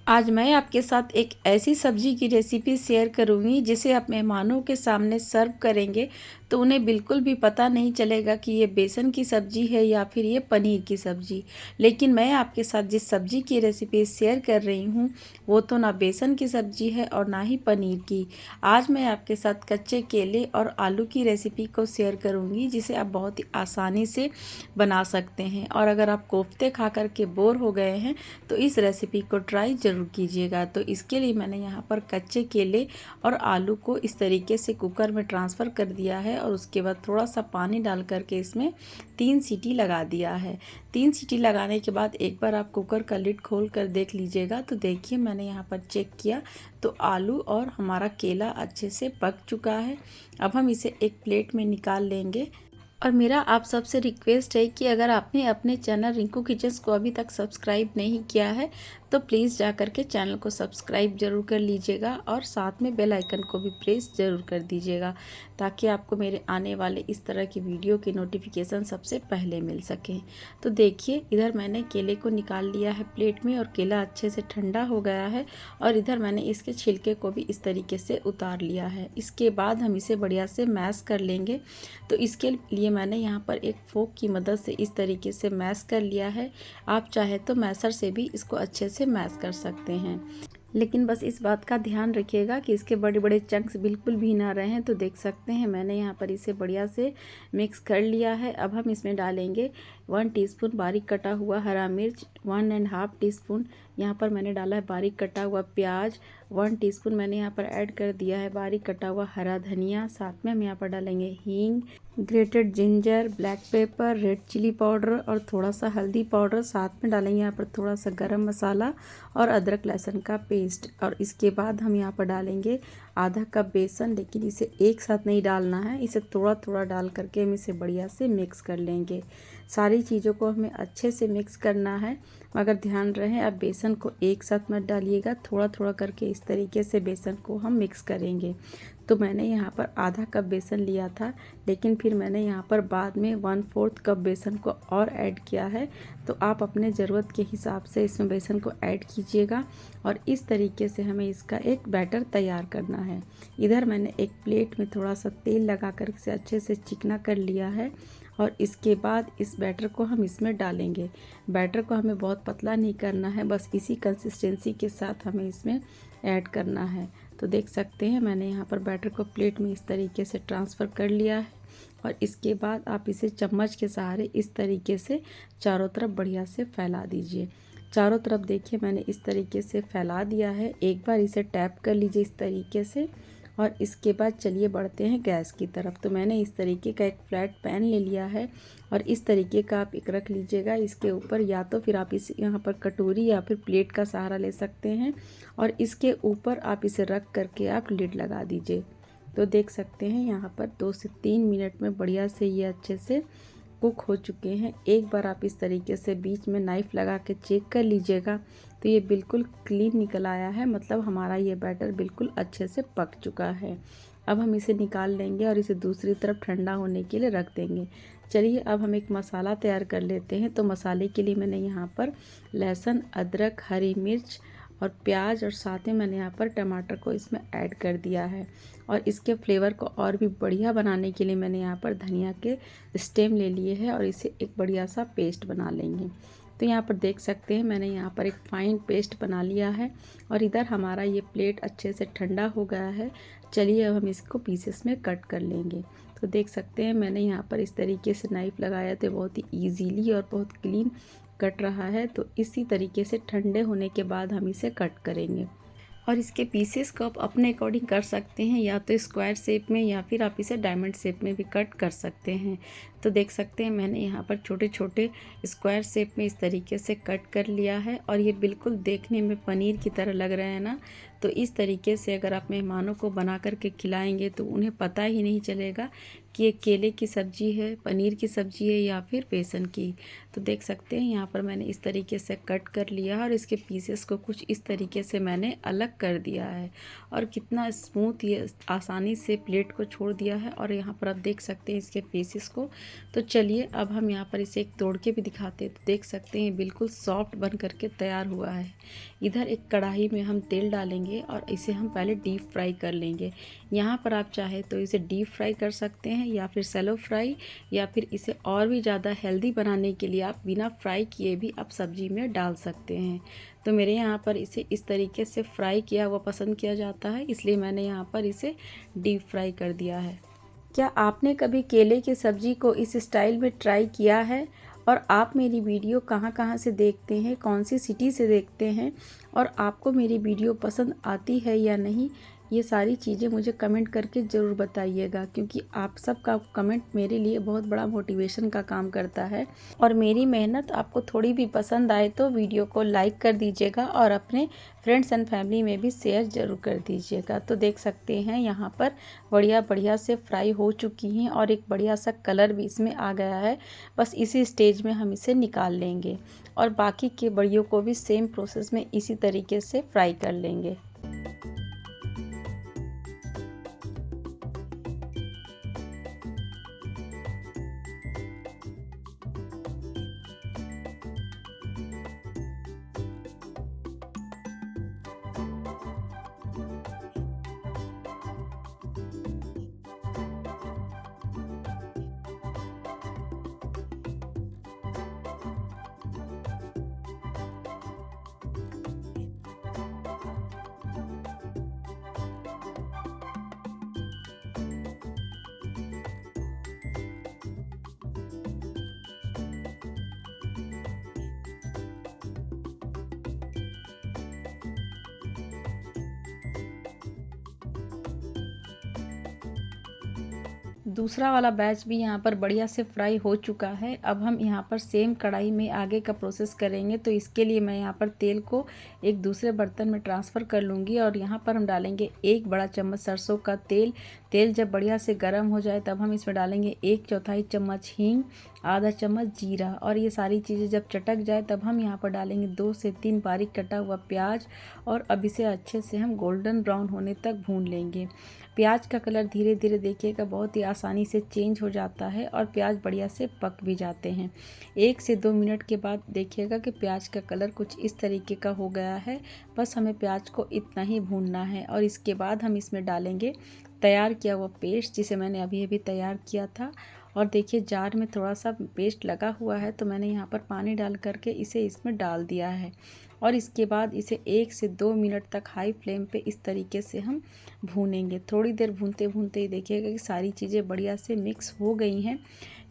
आज मैं आपके साथ एक ऐसी सब्ज़ी की रेसिपी शेयर करूंगी जिसे आप मेहमानों के सामने सर्व करेंगे तो उन्हें बिल्कुल भी पता नहीं चलेगा कि ये बेसन की सब्ज़ी है या फिर ये पनीर की सब्ज़ी। लेकिन मैं आपके साथ जिस सब्ज़ी की रेसिपी शेयर कर रही हूँ वो तो ना बेसन की सब्ज़ी है और ना ही पनीर की। आज मैं आपके साथ कच्चे केले और आलू की रेसिपी को शेयर करूँगी जिसे आप बहुत ही आसानी से बना सकते हैं। और अगर आप कोफ्ते खा कर के बोर हो गए हैं तो इस रेसिपी को ट्राई ज़रूर कीजिएगा। तो इसके लिए मैंने यहाँ पर कच्चे केले और आलू को इस तरीके से कुकर में ट्रांसफ़र कर दिया है और उसके बाद थोड़ा सा पानी डाल करके इसमें 3 सीटी लगा दिया है। 3 सीटी लगाने के बाद एक बार आप कुकर का लिड खोल कर देख लीजिएगा। तो देखिए मैंने यहाँ पर चेक किया तो आलू और हमारा केला अच्छे से पक चुका है। अब हम इसे एक प्लेट में निकाल लेंगे। और मेरा आप सबसे रिक्वेस्ट है कि अगर आपने अपने चैनल रिंकू किचन्स को अभी तक सब्सक्राइब नहीं किया है तो प्लीज़ जा कर के चैनल को सब्सक्राइब ज़रूर कर लीजिएगा और साथ में बेल आइकन को भी प्रेस ज़रूर कर दीजिएगा ताकि आपको मेरे आने वाले इस तरह की वीडियो की नोटिफिकेशन सबसे पहले मिल सकें। तो देखिए इधर मैंने केले को निकाल लिया है प्लेट में और केला अच्छे से ठंडा हो गया है और इधर मैंने इसके छिलके को भी इस तरीके से उतार लिया है। इसके बाद हम इसे बढ़िया से मैश कर लेंगे। तो इसके लिए मैंने यहाँ पर एक फोक की मदद से इस तरीके से मैश कर लिया है। आप चाहे तो मैशर से भी इसको अच्छे से मैश कर सकते हैं, लेकिन बस इस बात का ध्यान रखिएगा कि इसके बड़े बड़े चंक्स बिल्कुल भी ना रहें। तो देख सकते हैं मैंने यहाँ पर इसे बढ़िया से मिक्स कर लिया है। अब हम इसमें डालेंगे 1 टीस्पून बारीक कटा हुआ हरा मिर्च, 1.5 टीस्पून यहाँ पर मैंने डाला है बारीक कटा हुआ प्याज, 1 टीस्पून मैंने यहाँ पर ऐड कर दिया है बारीक कटा हुआ हरा धनिया। साथ में हम यहाँ पर डालेंगे हींग, grated ginger, black pepper, red chili powder और थोड़ा सा हल्दी पाउडर। साथ में डालेंगे यहाँ पर थोड़ा सा गरम मसाला और अदरक लहसुन का पेस्ट। और इसके बाद हम यहाँ पर डालेंगे आधा कप बेसन, लेकिन इसे एक साथ नहीं डालना है, इसे थोड़ा थोड़ा डाल करके हम इसे बढ़िया से मिक्स कर लेंगे। सारी चीज़ों को हमें अच्छे से मिक्स करना है, मगर ध्यान रहे आप बेसन को एक साथ मत डालिएगा, थोड़ा थोड़ा करके इस तरीके से बेसन को हम मिक्स करेंगे। तो मैंने यहाँ पर आधा कप बेसन लिया था, लेकिन फिर मैंने यहाँ पर बाद में 1/4 कप बेसन को और ऐड किया है। तो आप अपने ज़रूरत के हिसाब से इसमें बेसन को ऐड कीजिएगा और इस तरीके से हमें इसका एक बैटर तैयार करना है। इधर मैंने एक प्लेट में थोड़ा सा तेल लगा कर इसे अच्छे से चिकना कर लिया है और इसके बाद इस बैटर को हम इसमें डालेंगे। बैटर को हमें बहुत पतला नहीं करना है, बस इसी कंसिस्टेंसी के साथ हमें इसमें ऐड करना है। तो देख सकते हैं मैंने यहाँ पर बैटर को प्लेट में इस तरीके से ट्रांसफ़र कर लिया है और इसके बाद आप इसे चम्मच के सहारे इस तरीके से चारों तरफ बढ़िया से फैला दीजिए। चारों तरफ देखिए मैंने इस तरीके से फैला दिया है। एक बार इसे टैप कर लीजिए इस तरीके से और इसके बाद चलिए बढ़ते हैं गैस की तरफ। तो मैंने इस तरीके का एक फ्लैट पैन ले लिया है और इस तरीके का आप एक रख लीजिएगा इसके ऊपर, या तो फिर आप इस यहाँ पर कटोरी या फिर प्लेट का सहारा ले सकते हैं और इसके ऊपर आप इसे रख करके आप लिड लगा दीजिए। तो देख सकते हैं यहाँ पर 2 से 3 मिनट में बढ़िया से ये अच्छे से कुक हो चुके हैं। एक बार आप इस तरीके से बीच में नाइफ़ लगा के चेक कर लीजिएगा तो ये बिल्कुल क्लीन निकल आया है, मतलब हमारा ये बैटर बिल्कुल अच्छे से पक चुका है। अब हम इसे निकाल लेंगे और इसे दूसरी तरफ ठंडा होने के लिए रख देंगे। चलिए अब हम एक मसाला तैयार कर लेते हैं। तो मसाले के लिए मैंने यहाँ पर लहसुन, अदरक, हरी मिर्च और प्याज और साथ में मैंने यहाँ पर टमाटर को इसमें ऐड कर दिया है। और इसके फ्लेवर को और भी बढ़िया बनाने के लिए मैंने यहाँ पर धनिया के स्टेम ले लिए हैं और इसे एक बढ़िया सा पेस्ट बना लेंगे। तो यहाँ पर देख सकते हैं मैंने यहाँ पर एक फ़ाइन पेस्ट बना लिया है और इधर हमारा ये प्लेट अच्छे से ठंडा हो गया है। चलिए अब हम इसको पीसेस में कट कर लेंगे। तो देख सकते हैं मैंने यहाँ पर इस तरीके से नाइफ़ लगाया तो बहुत ही ईजीली और बहुत क्लीन कट रहा है। तो इसी तरीके से ठंडे होने के बाद हम इसे कट करेंगे और इसके पीसेस को आप अपने अकॉर्डिंग कर सकते हैं, या तो स्क्वायर शेप में या फिर आप इसे डायमंड शेप में भी कट कर सकते हैं। तो देख सकते हैं मैंने यहाँ पर छोटे छोटे स्क्वायर शेप में इस तरीके से कट कर लिया है और ये बिल्कुल देखने में पनीर की तरह लग रहे हैं ना। तो इस तरीके से अगर आप मेहमानों को बना करके खिलाएंगे तो उन्हें पता ही नहीं चलेगा कि ये केले की सब्ज़ी है, पनीर की सब्ज़ी है या फिर बेसन की। तो देख सकते हैं यहाँ पर मैंने इस तरीके से कट कर लिया और इसके पीसेस को कुछ इस तरीके से मैंने अलग कर दिया है और कितना स्मूथ ये आसानी से प्लेट को छोड़ दिया है। और यहाँ पर आप देख सकते हैं इसके पीसेस को। तो चलिए अब हम यहाँ पर इसे एक तोड़ के भी दिखाते हैं। तो देख सकते हैं बिल्कुल सॉफ्ट बन करके तैयार हुआ है। इधर एक कढ़ाई में हम तेल डालेंगे और इसे हम पहले डीप फ्राई कर लेंगे। यहाँ पर आप चाहे तो इसे डीप फ्राई कर सकते हैं या फिर सैलो फ्राई, या फिर इसे और भी ज़्यादा हेल्दी बनाने के लिए आप बिना फ्राई किए भी आप सब्ज़ी में डाल सकते हैं। तो मेरे यहाँ पर इसे इस तरीके से फ्राई किया हुआ पसंद किया जाता है, इसलिए मैंने यहाँ पर इसे डीप फ्राई कर दिया है। क्या आपने कभी केले की सब्ज़ी को इस स्टाइल में ट्राई किया है? और आप मेरी वीडियो कहाँ कहाँ से देखते हैं, कौन सी सिटी से देखते हैं, और आपको मेरी वीडियो पसंद आती है या नहीं, ये सारी चीज़ें मुझे कमेंट करके ज़रूर बताइएगा, क्योंकि आप सबका कमेंट मेरे लिए बहुत बड़ा मोटिवेशन का काम करता है। और मेरी मेहनत आपको थोड़ी भी पसंद आए तो वीडियो को लाइक कर दीजिएगा और अपने फ्रेंड्स एंड फैमिली में भी शेयर ज़रूर कर दीजिएगा। तो देख सकते हैं यहाँ पर बढ़िया से फ्राई हो चुकी हैं और एक बढ़िया सा कलर भी इसमें आ गया है। बस इसी स्टेज में हम इसे निकाल लेंगे और बाकी के बड़ियों को भी सेम प्रोसेस में इसी तरीके से फ्राई कर लेंगे। दूसरा वाला बैच भी यहाँ पर बढ़िया से फ्राई हो चुका है। अब हम यहाँ पर सेम कढ़ाई में आगे का प्रोसेस करेंगे। तो इसके लिए मैं यहाँ पर तेल को एक दूसरे बर्तन में ट्रांसफ़र कर लूँगी और यहाँ पर हम डालेंगे 1 बड़ा चम्मच सरसों का तेल। तेल जब बढ़िया से गर्म हो जाए तब हम इसमें डालेंगे 1/4 चम्मच हींग, आधा चम्मच जीरा, और ये सारी चीज़ें जब चटक जाए तब हम यहाँ पर डालेंगे 2 से 3 बारीक कटा हुआ प्याज। और अब इसे अच्छे से हम गोल्डन ब्राउन होने तक भून लेंगे। प्याज का कलर धीरे धीरे देखिएगा बहुत ही आसानी से चेंज हो जाता है और प्याज बढ़िया से पक भी जाते हैं। 1 से 2 मिनट के बाद देखिएगा कि प्याज का कलर कुछ इस तरीके का हो गया है। बस हमें प्याज को इतना ही भूनना है और इसके बाद हम इसमें डालेंगे तैयार किया हुआ पेस्ट, जिसे मैंने अभी अभी तैयार किया था। और देखिए जार में थोड़ा सा पेस्ट लगा हुआ है, तो मैंने यहाँ पर पानी डाल करके इसे इसमें डाल दिया है। और इसके बाद इसे 1 से 2 मिनट तक हाई फ्लेम पे इस तरीके से हम भूनेंगे। थोड़ी देर भूनते भूनते ही देखिएगा कि सारी चीज़ें बढ़िया से मिक्स हो गई हैं।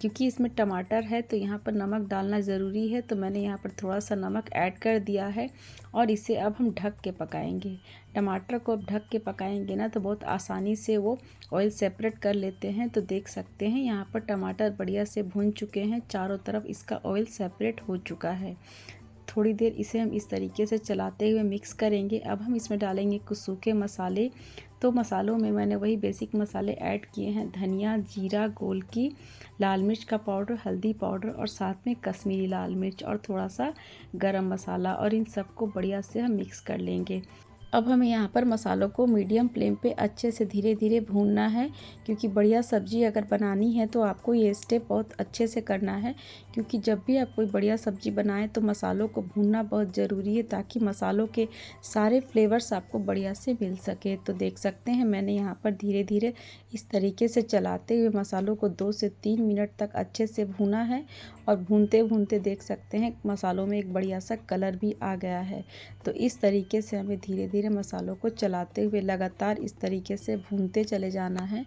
क्योंकि इसमें टमाटर है तो यहाँ पर नमक डालना ज़रूरी है, तो मैंने यहाँ पर थोड़ा सा नमक ऐड कर दिया है। और इसे अब हम ढक के पकाएंगे। टमाटर को अब ढक के पकाएंगे ना तो बहुत आसानी से वो ऑयल सेपरेट कर लेते हैं। तो देख सकते हैं यहाँ पर टमाटर बढ़िया से भून चुके हैं, चारों तरफ इसका ऑयल सेपरेट हो चुका है। थोड़ी देर इसे हम इस तरीके से चलाते हुए मिक्स करेंगे। अब हम इसमें डालेंगे कुछ सूखे मसाले। तो मसालों में मैंने वही बेसिक मसाले ऐड किए हैं, धनिया, जीरा, गोलकी, लाल मिर्च का पाउडर, हल्दी पाउडर और साथ में कश्मीरी लाल मिर्च और थोड़ा सा गरम मसाला, और इन सबको बढ़िया से हम मिक्स कर लेंगे। अब हमें यहाँ पर मसालों को मीडियम फ्लेम पे अच्छे से धीरे धीरे भूनना है, क्योंकि बढ़िया सब्ज़ी अगर बनानी है तो आपको ये स्टेप बहुत अच्छे से करना है। क्योंकि जब भी आप कोई बढ़िया सब्ज़ी बनाएं तो मसालों को भूनना बहुत ज़रूरी है, ताकि मसालों के सारे फ्लेवर्स आपको बढ़िया से मिल सके। तो देख सकते हैं मैंने यहाँ पर धीरे धीरे इस तरीके से चलाते हुए मसालों को 2 से 3 मिनट तक अच्छे से भूना है। और भूनते भूनते देख सकते हैं मसालों में एक बढ़िया सा कलर भी आ गया है। तो इस तरीके से हमें धीरे धीरे मसालों को चलाते हुए लगातार इस तरीके से भूनते चले जाना है।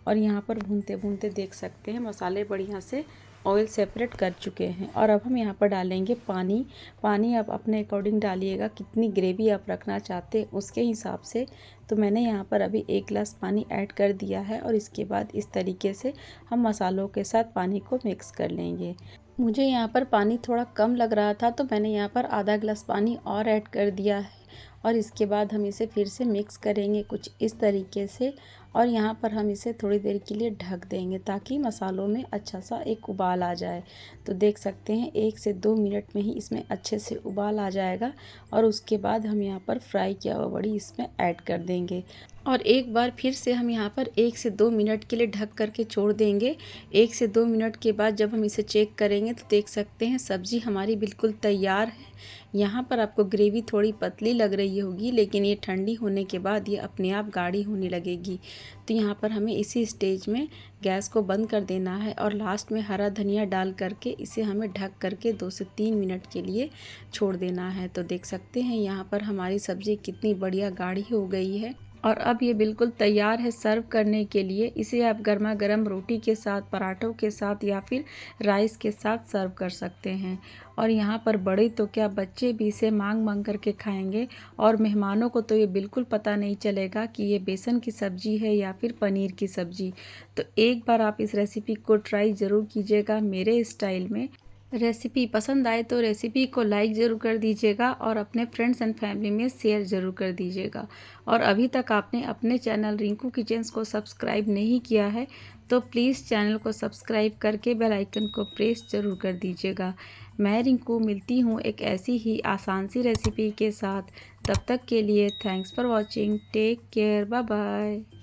और यहाँ पर भूनते भूनते देख सकते हैं मसाले बढ़िया से ऑयल सेपरेट कर चुके हैं। और अब हम यहाँ पर डालेंगे पानी। पानी आप अपने अकॉर्डिंग डालिएगा, कितनी ग्रेवी आप रखना चाहते हैं उसके हिसाब से। तो मैंने यहाँ पर अभी 1 गिलास पानी ऐड कर दिया है और इसके बाद इस तरीके से हम मसालों के साथ पानी को मिक्स कर लेंगे। मुझे यहाँ पर पानी थोड़ा कम लग रहा था, तो मैंने यहाँ पर आधा गिलास पानी और ऐड कर दिया है। और इसके बाद हम इसे फिर से मिक्स करेंगे कुछ इस तरीके से। और यहाँ पर हम इसे थोड़ी देर के लिए ढक देंगे ताकि मसालों में अच्छा सा एक उबाल आ जाए। तो देख सकते हैं 1 से 2 मिनट में ही इसमें अच्छे से उबाल आ जाएगा। और उसके बाद हम यहाँ पर फ्राई किया हुआ बड़ी इसमें ऐड कर देंगे। और एक बार फिर से हम यहाँ पर 1 से 2 मिनट के लिए ढक करके छोड़ देंगे। 1 से 2 मिनट के बाद जब हम इसे चेक करेंगे तो देख सकते हैं सब्ज़ी हमारी बिल्कुल तैयार है। यहाँ पर आपको ग्रेवी थोड़ी पतली लग रही होगी, लेकिन ये ठंडी होने के बाद ये अपने आप गाढ़ी होने लगेगी। तो यहाँ पर हमें इसी स्टेज में गैस को बंद कर देना है और लास्ट में हरा धनिया डाल करके इसे हमें ढक करके 2 से 3 मिनट के लिए छोड़ देना है। तो देख सकते हैं यहाँ पर हमारी सब्ज़ी कितनी बढ़िया गाढ़ी हो गई है और अब ये बिल्कुल तैयार है सर्व करने के लिए। इसे आप गर्मा गर्म रोटी के साथ, पराठों के साथ या फिर राइस के साथ सर्व कर सकते हैं। और यहाँ पर बड़े तो क्या, बच्चे भी इसे मांग मांग करके खाएंगे और मेहमानों को तो ये बिल्कुल पता नहीं चलेगा कि ये बेसन की सब्ज़ी है या फिर पनीर की सब्ज़ी। तो एक बार आप इस रेसिपी को ट्राई ज़रूर कीजिएगा मेरे स्टाइल में। रेसिपी पसंद आए तो रेसिपी को लाइक ज़रूर कर दीजिएगा और अपने फ्रेंड्स एंड फैमिली में शेयर ज़रूर कर दीजिएगा। और अभी तक आपने अपने चैनल रिंकू किचन्स को सब्सक्राइब नहीं किया है तो प्लीज़ चैनल को सब्सक्राइब करके बेल आइकन को प्रेस ज़रूर कर दीजिएगा। मैं रिंकू मिलती हूँ एक ऐसी ही आसान सी रेसिपी के साथ। तब तक के लिए thanks for watching. Take care. Bye bye.